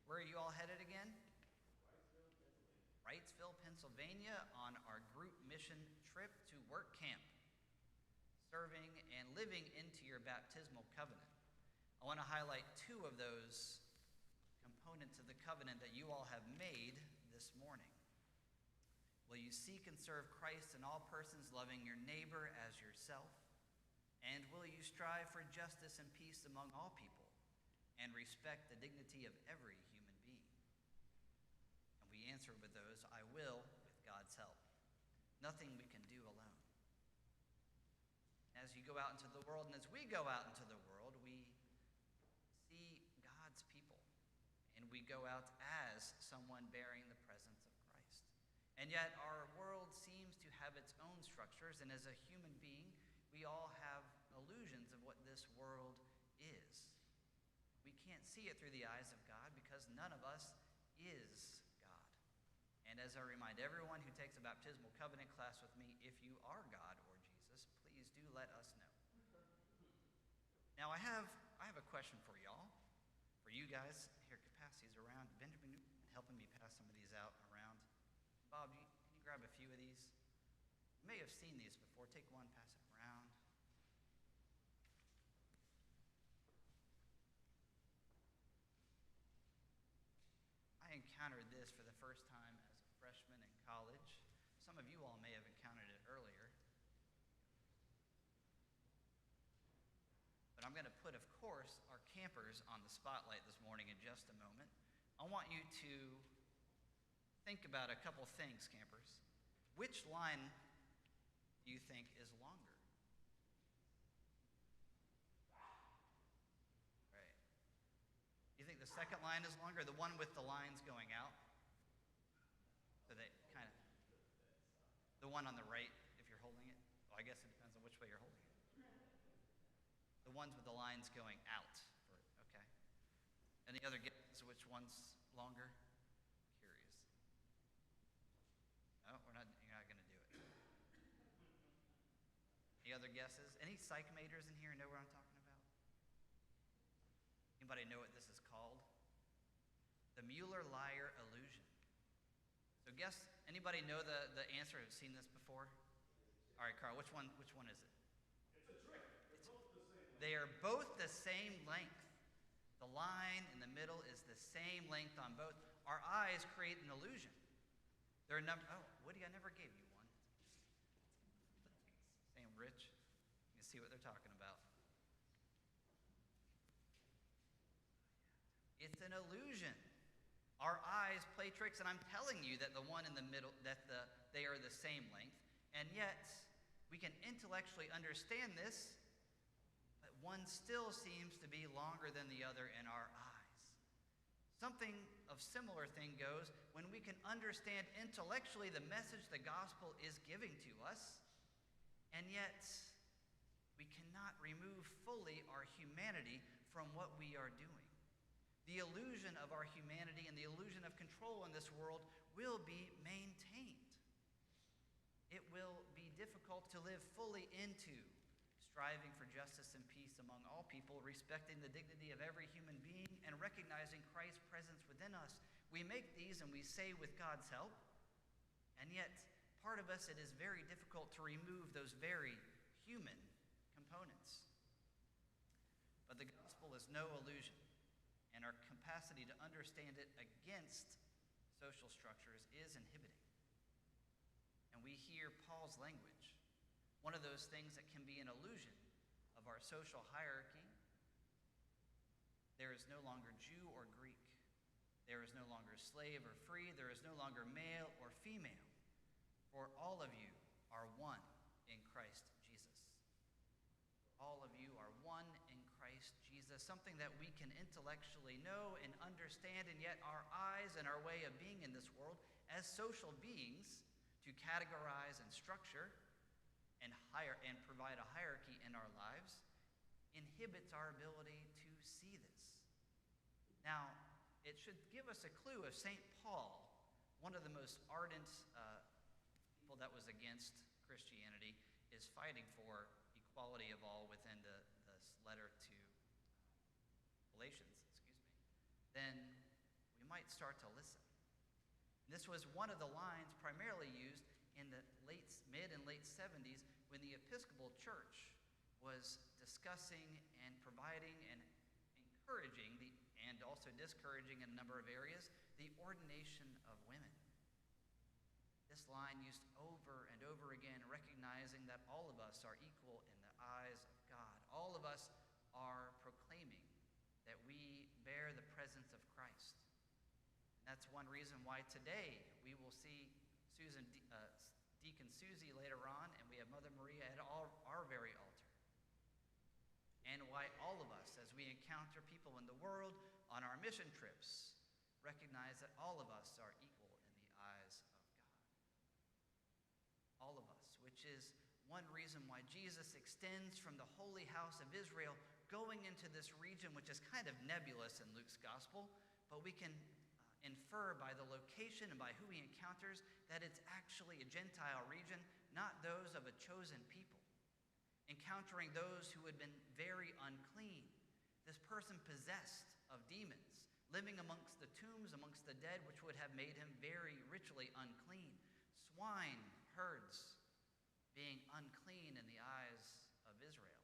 Where are you all headed again? Wrightsville, Pennsylvania, on our group mission trip to work camp, serving and living into your baptismal covenant. I want to highlight two of those components of the covenant that you all have made this morning. Will you seek and serve Christ in all persons, loving your neighbor as yourself? And will you strive for justice and peace among all people and respect the dignity of every human being? And we answer with those, I will, with God's help. Nothing we can do alone. As you go out into the world, and as we go out into the world, we see God's people. And we go out as someone bearing the presence of Christ. And yet our world seems to have its own structures, and as a human being, we all have illusions of what this world is. We can't see it through the eyes of God because none of us is God. And as I remind everyone who takes a baptismal covenant class with me, if you are God or Jesus, please do let us know. Now I have a question for y'all. For you guys, here, capacities around. Benjamin, helping me pass some of these out around. Bob, can you grab a few of these? You may have seen these before. Take one, pass it around. I encountered this for the first time as a freshman in college. Some of you all may have encountered it earlier. But I'm going to put, of course, our campers on the spotlight this morning in just a moment. I want you to think about a couple things, campers. Which line do you think is longer? Right. You think the second line is longer, the one with the lines going out? So they kind of, the one on the right, if you're holding it? Well, I guess it depends on which way you're holding it. The ones with the lines going out. Okay. Any other guesses which one's longer? Curious. No, you're not going to do it. Any other guesses? Any psych majors in here know what I'm talking about? Anybody know what this is called? The Mueller-Lyer illusion. So guess, anybody know the answer? Have seen this before? All right, Carl, which one is it? It's a trick. They are both the same length. The line in the middle is the same length on both. Our eyes create an illusion. There are oh, Woody, I never gave you one. Sam Rich, you can see what they're talking about. It's an illusion. Our eyes play tricks, and I'm telling you that the one in the middle, they are the same length, and yet we can intellectually understand this, but one still seems to be longer than the other in our eyes. Something of similar thing goes when we can understand intellectually the message the gospel is giving to us, and yet we cannot remove fully our humanity from what we are doing. The illusion of our humanity and the illusion of control in this world will be maintained. It will be difficult to live fully into striving for justice and peace among all people, respecting the dignity of every human being, and recognizing Christ's presence within us. We make these and we say with God's help, and yet part of us, it is very difficult to remove those very human components. But the gospel is no illusion, and our capacity to understand it against social structures is inhibiting. And we hear Paul's language. One of those things that can be an illusion of our social hierarchy. There is no longer Jew or Greek. There is no longer slave or free. There is no longer male or female. For all of you are one in Christ Jesus. All of you are one in Christ Jesus, something that we can intellectually know and understand, and yet our eyes and our way of being in this world as social beings to categorize and structure and provide a hierarchy in our lives inhibits our ability to see this. Now, it should give us a clue of St. Paul, one of the most ardent people that was against Christianity, is fighting for equality of all within this letter to Galatians, then we might start to listen. This was one of the lines primarily used in the mid and late 70s when the Episcopal Church was discussing and providing and encouraging and also discouraging in a number of areas the ordination of women. This line used over and over again, recognizing that all of us are equal in the eyes of God. All of us are proclaiming that we bear the presence of Christ. And that's one reason why today we will see Deacon Susie later on, and we have Mother Maria at our very altar. And why all of us, as we encounter people in the world on our mission trips, recognize that all of us are equal in the eyes of God. All of us, which is one reason why Jesus extends from the holy house of Israel going into this region, which is kind of nebulous in Luke's gospel, but we can infer by the location and by who he encounters that it's actually a Gentile region, not those of a chosen people. Encountering those who had been very unclean. This person possessed of demons, living amongst the tombs, amongst the dead, which would have made him very ritually unclean. Swine, herds, being unclean in the eyes of Israel.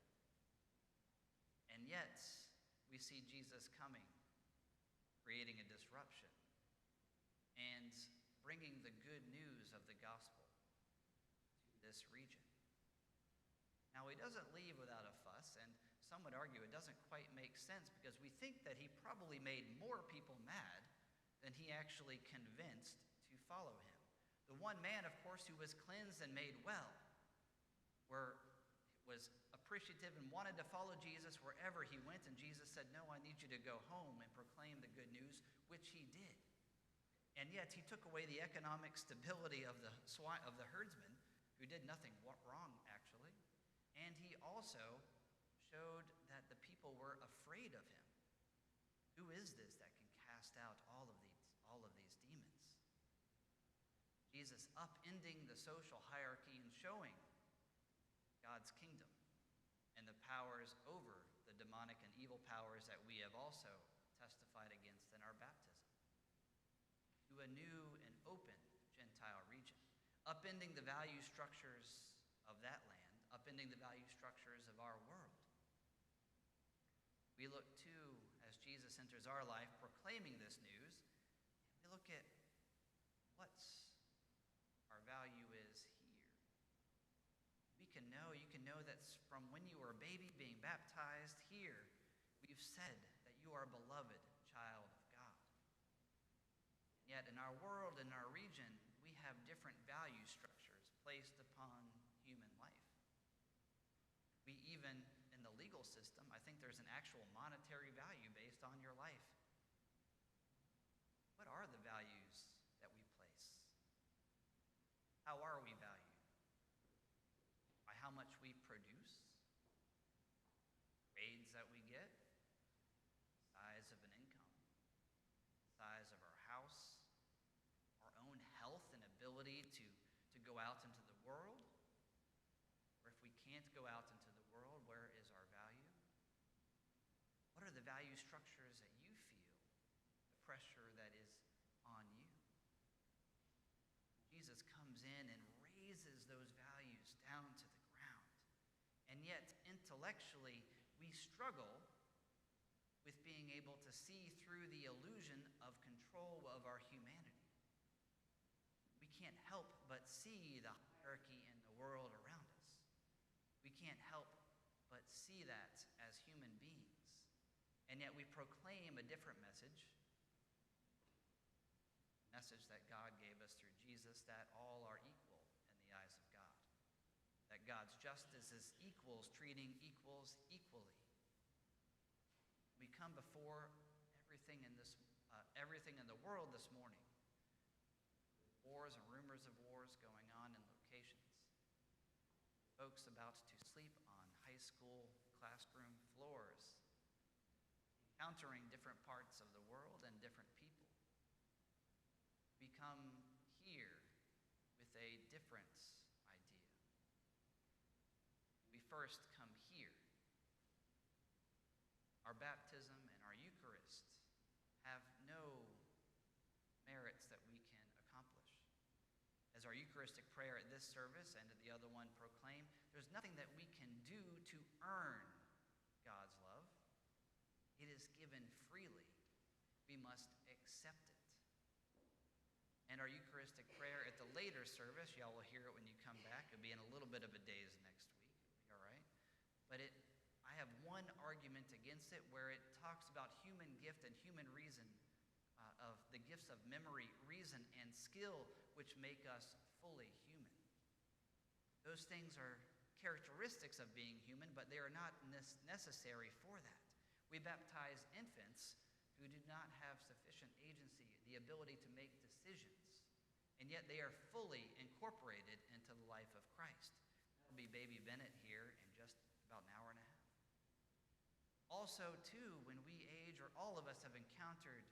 And yet, we see Jesus coming, creating a disruption, and bringing the good news of the gospel to this region. Now, he doesn't leave without a fuss, and some would argue it doesn't quite make sense because we think that he probably made more people mad than he actually convinced to follow him. The one man, of course, who was cleansed and made well, was appreciative and wanted to follow Jesus wherever he went, and Jesus said, "No, I need you to go home and proclaim the good news," which he did. And yet he took away the economic stability of the herdsmen, who did nothing wrong, actually. And he also showed that the people were afraid of him. Who is this that can cast out all of these demons? Jesus upending the social hierarchy and showing God's kingdom and the powers over the demonic and evil powers that we have also testified against in our baptism, to a new and open Gentile region, upending the value structures of that land, upending the value structures of our world. We look too, as Jesus enters our life, proclaiming this news, and we look at what our value is here. You can know that from when you were a baby being baptized here, we've said that you are a beloved child of God. And yet in our world, in our region, we have different value structures placed upon human life. We even, in the legal system, I think there's an actual monetary value based on your life. What are the values that we place? How are we valued? By how much we produce? Grades that we get? Size of an income? Size of our house? Our own health and ability to go out into the world? Or if we can't go out into the world, where is our value? What are the value structures that you feel, the pressure that is on you? Jesus comes in and raises those values down to the ground. And yet, intellectually, we struggle with being able to see through the illusion of control of our humanity. We can't help but see the hierarchy in the world around us. We can't help but see that as human beings. And yet we proclaim a different message, a message that God gave us through Jesus, that all are equal in the eyes of God. That God's justice is equals, treating equals equally. We come before everything in the world this morning. Wars and rumors of wars going on in locations. Folks about to sleep on high school classroom floors, encountering different parts of the world and different people. We come here with a different idea. We first come here. Our baptism and our Eucharist have no as our Eucharistic prayer at this service and at the other one proclaim, there's nothing that we can do to earn God's love. It is given freely. We must accept it. And our Eucharistic prayer at the later service, y'all will hear it when you come back. It'll be in a little bit of a daze next week. It'll be all right. But I have one argument against it where it talks about human gift and human reason, of the gifts of memory, reason, and skill, which make us fully human. Those things are characteristics of being human, but they are not necessary for that. We baptize infants who do not have sufficient agency, the ability to make decisions, and yet they are fully incorporated into the life of Christ. That'll be baby Bennett here in just about an hour and a half. Also, too, when we age, or all of us have encountered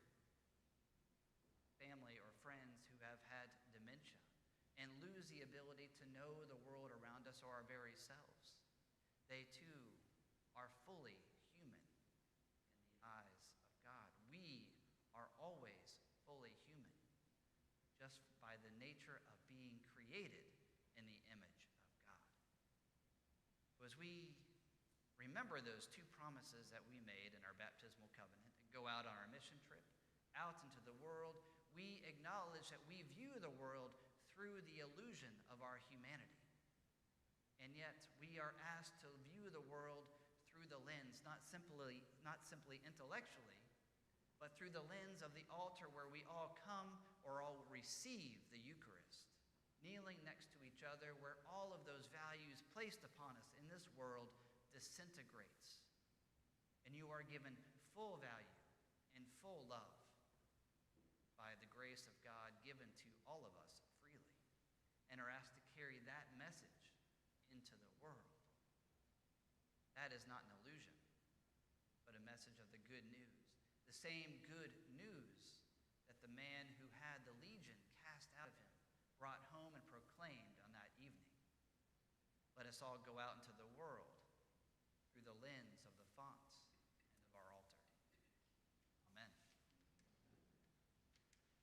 family or friends who have had dementia and lose the ability to know the world around us or our very selves, they too are fully human in the eyes of God. We are always fully human, just by the nature of being created in the image of God. So as we remember those two promises that we made in our baptismal covenant and go out on our mission trip out into the world, we acknowledge that we view the world through the illusion of our humanity. And yet we are asked to view the world through the lens, not simply intellectually, but through the lens of the altar where we all come or all receive the Eucharist, kneeling next to each other, where all of those values placed upon us in this world disintegrates, and you are given full value and full love by the grace of God given to all of us freely, and are asked to carry that message into the world. That is not an illusion, but a message of the good news. The same good news that the man who had the legion cast out of him brought home and proclaimed on that evening. Let us all go out into the world